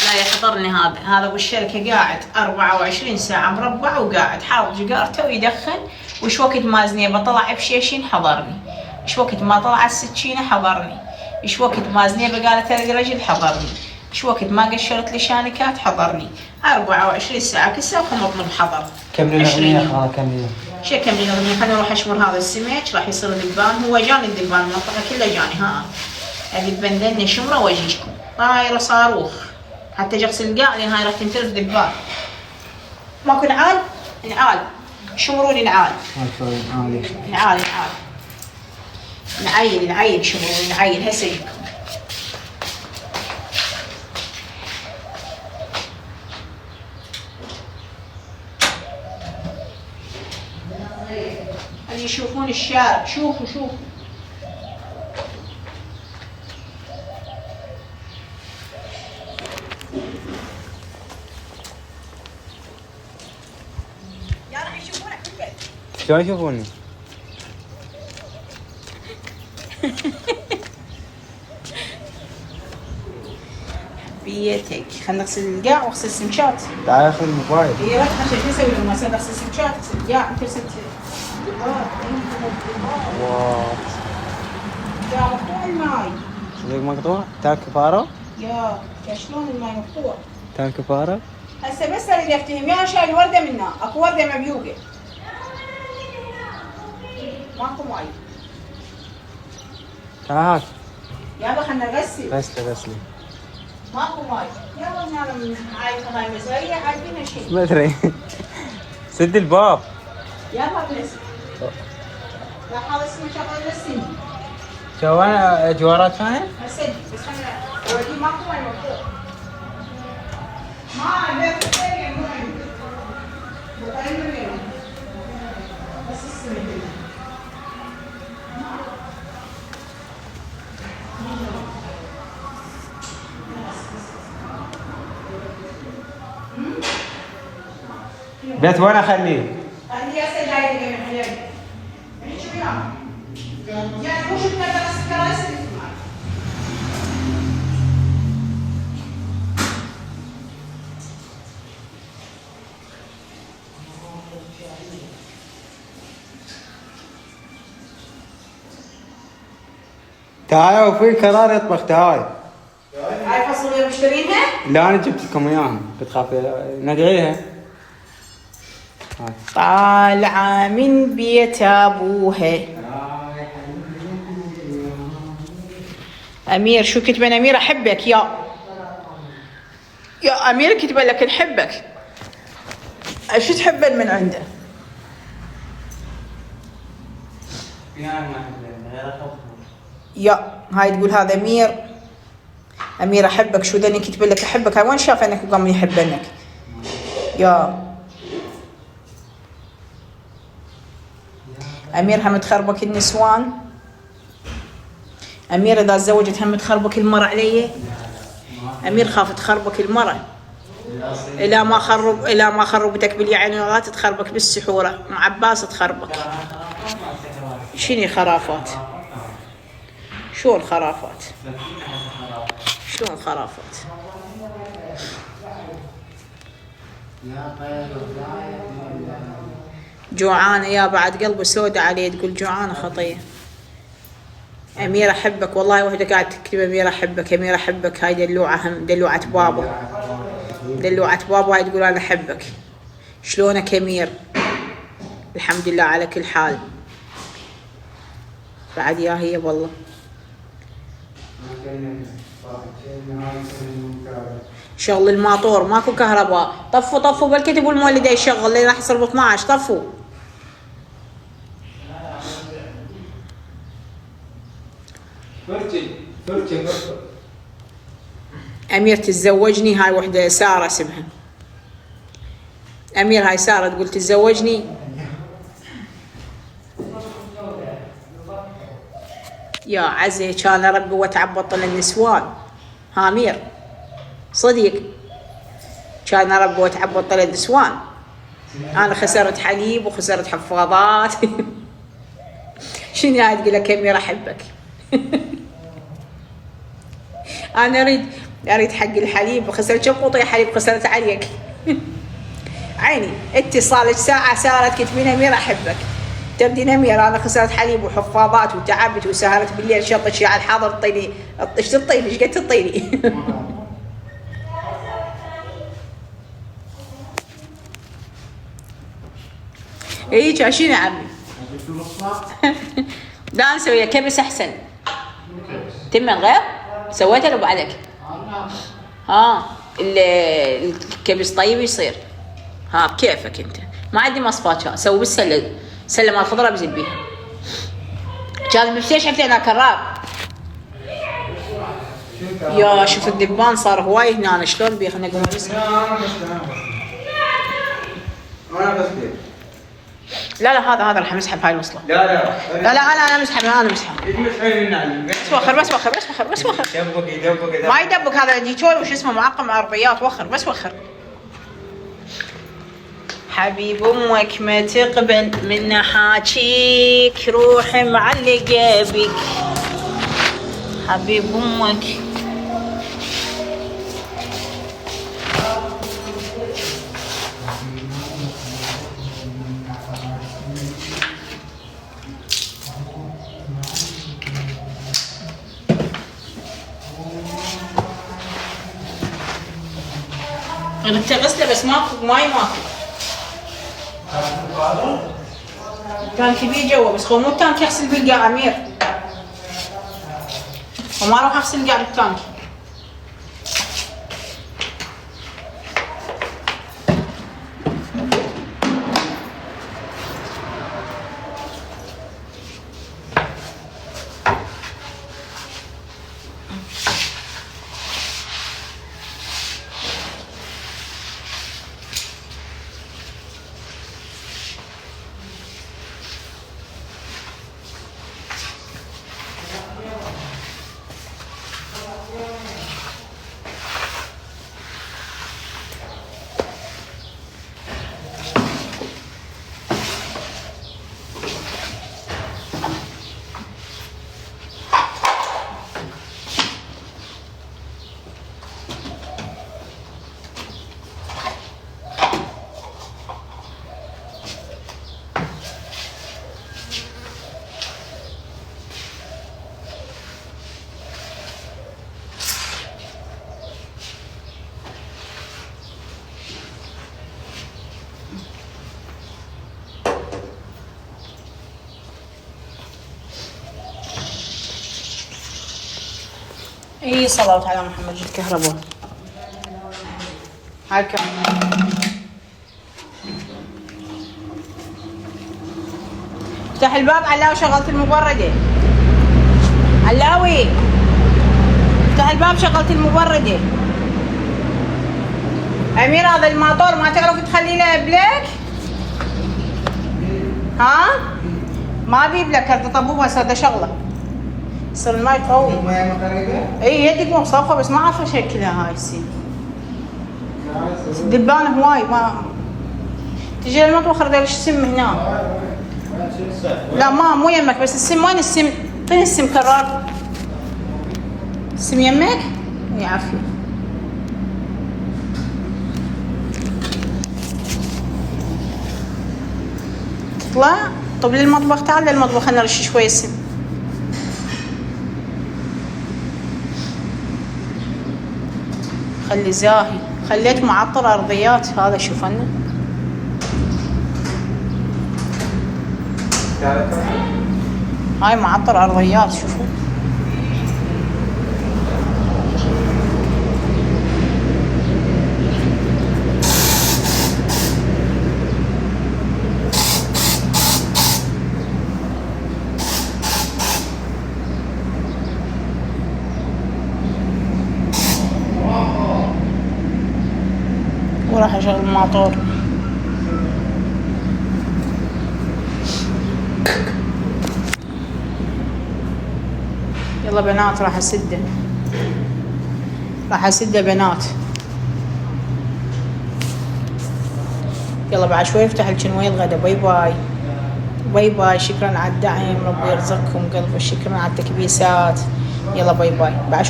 لا يحضرني هذا ابو الشركه قاعد 24 ساعه مربع وقاعد حاط جقارته ويدخن، وش وقت ما زنيبه طلع بشيشين حضرني، وش وقت ما طلع السكينه حضرني، وش وقت ما زنيبه قالت لي رجل حضرني، وش وقت ما قشرت لي شانكات حضرني. 24 ساعه كل ساعه مطلب حضر. كم لنا اغنيه خلاص كم لنا؟ شو كم لنا اغنيه؟ خليني اروح اشمر هذا السمك راح يصير ذبان. هو جاني الذبان المنطقه كلها جاني. ها ابي بندني شمره واجيكم طايره صاروخ حتى اغسل القاع لان هاي راح تنترف ذبان. ماكو نعال؟ نعال شمروني نعال. نعال نعين شمروني نعين هسه اجيكم. اللي يشوفون الشارع شوفوا يا راح يشوفونك في البيت. شلون يشوفوني؟ بيتك خلينا نغسل القاع واغسل السمكات. تعال اخذ الموبايل. اي راح عشان شو اسوي لما اغسل السمكات اغسل القاع انت غسلت واو يا مقطوع الماي. صدق مقطوع؟ تاك كفاره؟ يا شلون الماي مقطوع؟ تاك كفاره؟ هسه بس اريد افتهم يا شايل ورده منها اكو ورده مبيوقه ماكو ماي. تعال يابا خلنا نغسل. غسلي ماكو ماي. يا ولد انا من عايفه هاي مسويه عارفين شيء. ما ادري. سد الباب. يابا بس لا هذا اسمه شغله السن. شو انا جوارات فاهم؟ هسه بس خلنا اوريدي ماكو ماي مقطوع. ما عندك ثاني مو عندي. بقول منهم بس السن. بيت وين اخليه؟ خليه هسه جاي لي من حليب. يعني شو وياه؟ يعني مو شفنا درس الكراسي اللي معك. تعالوا في كرار يطبخ تعال. هاي فاصوليا مشترينها؟ لا انا جبت لكم اياهم بتخاف ندعيها. طالعة من بيت ابوها. امير شو كتبن؟ امير احبك يا امير كتب لك نحبك. شو تحبن من عنده؟ يا هاي تقول هذا امير احبك. شو ذني كتب لك احبك؟ هاي وين شاف انك وقام يحبنك؟ يا امير هم تخربك النسوان. امير اذا تزوجت هم تخربك المرأة علي. امير خاف تخربك المرأة. الى ما خربتك باليعنيات تخربك بالسحورة. مع عباس تخربك. شنو خرافات؟ شو الخرافات؟ شو الخرافات؟ جوعانة يا بعد قلبه سودة عليه تقول جوعانة خطية. أميرة أحبك والله وحدة قاعد تكتب أميرة أحبك أميرة أحبك. هاي دلوعة هم دلوعة بابا هاي تقول أنا أحبك. شلونك أمير؟ الحمد لله على كل حال. بعد يا هي والله شغل الماطور ماكو كهرباء. طفوا بالكتب والمولد يشغل لين راح يصير ب 12. طفوا. فرجي أمير تتزوجني. هاي وحدة سارة اسمها أمير. هاي سارة تقول تتزوجني. يا عزي كان ربي وتعبط النسوان. ها أمير صديق كان ربي وتعبط النسوان. أنا خسرت حليب وخسرت حفاضات. شنو هاي تقول لك أمير أحبك؟ أنا أريد يا ريت حق الحليب خسرت كم قطية حليب خسرت عليك. عيني اتصالك ساعة صارت كتبين أميرة أحبك، تبدين أميرة أنا خسرت حليب وحفاضات وتعبت وسهرت بالليل شطت شي على الحاضر طيلي. ايش تطيلي؟ ايش قد تطيلي؟ اي شاشين يا عمي. لا انا سويها كبس احسن. تم غير سويته لو بعدك. ها الكبس طيب يصير. ها بكيفك انت. ما عندي مصفات سوي بالسله، سله مال خضره بزيد بيها. كان بفتيش شفت انا كراب. يا شوف الدبان صار هواي هنا شلون بيخنق. لا هذا راح امسحه بهاي الوصله. لا انا امسحه انا امسحه. بس وخر. ما يدبك هذا ديتول وش اسمه معقم عربيات. وخر بس وخر. حبيب امك ما تقبل من حاجيك روح معلقه بك. حبيب امك انت غسله بس ماكو ماي ماكو. كان كبير جوا بس هو مو التانك يغسل بالقاع عمير، وما راح اغسل القاع بالتانك. اي صلوات على محمد. جت كهرباء هاي كم. افتح الباب علاوي. شغلت المبردة علاوي. افتح الباب شغلت المبردة. أميرة هذا الماطور ما تعرف تخلي له بلك؟ ها؟ ما بي بلك هذا طبوبها صار شغله. يصير الماي قوي. اي يدك مو صفة بس ما عارفة شكلها هاي السين. دبانة هواي ما تجي المطبخ رديلش السم هنا. لا ما مو يمك بس السم وين السم؟ فين السم كرار؟ السم يمك؟ يعافيه. تطلع؟ طب للمطبخ تعال للمطبخ خلنا نرش شوية السم. خلي زاهي. خليت معطر ارضيات. هذا شوفنا هاي معطر ارضيات. شوفوا وراح اشغل الماطور. يلا بنات راح اسده بنات. يلا بعد شوي افتح الجنوي الغدا. باي باي باي باي. شكرا على الدعم. ربي يرزقكم قلب. شكرا على التكبيسات. يلا باي باي. بعد